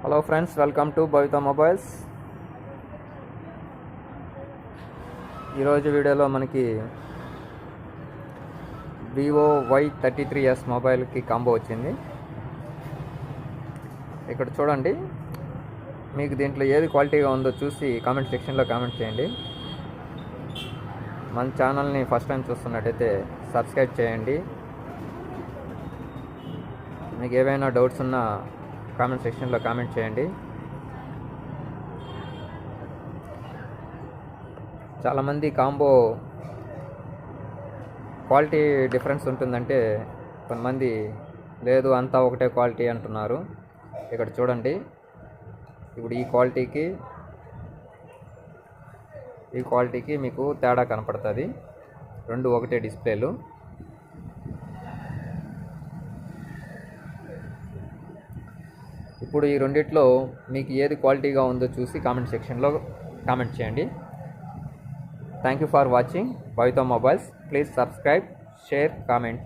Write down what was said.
Hello friends, welcome to Bhavitha mobiles. ఈరోజు వీడియోలో మనకి వివో Y33s మొబైల్కి కాంబో వచ్చింది. ఇక్కడ చూడండి, మీకు దీంట్లో ఏది క్వాలిటీగా ఉందో చూసి కామెంట్ సెక్షన్లో కామెంట్ చేయండి. మన ఛానల్ని ఫస్ట్ టైం చూస్తున్నట్టయితే సబ్స్క్రైబ్ చేయండి. మీకు ఏవైనా డౌట్స్ ఉన్నా కామెంట్ సెక్షన్లో కామెంట్ చేయండి. చాలామంది కాంబో క్వాలిటీ డిఫరెన్స్ ఉంటుందంటే, కొంతమంది లేదు అంతా ఒకటే క్వాలిటీ అంటున్నారు. ఇక్కడ చూడండి, ఇప్పుడు ఈ క్వాలిటీకి మీకు తేడా కనపడుతుంది. రెండు ఒకటే డిస్ప్లేలు. ఇప్పుడు ఈ రెండిట్లో మీకు ఏది క్వాలిటీగా ఉందో చూసి కామెంట్ సెక్షన్లో కామెంట్ చేయండి. Thank you for watching Bhavitha mobiles. Please subscribe, share, comment.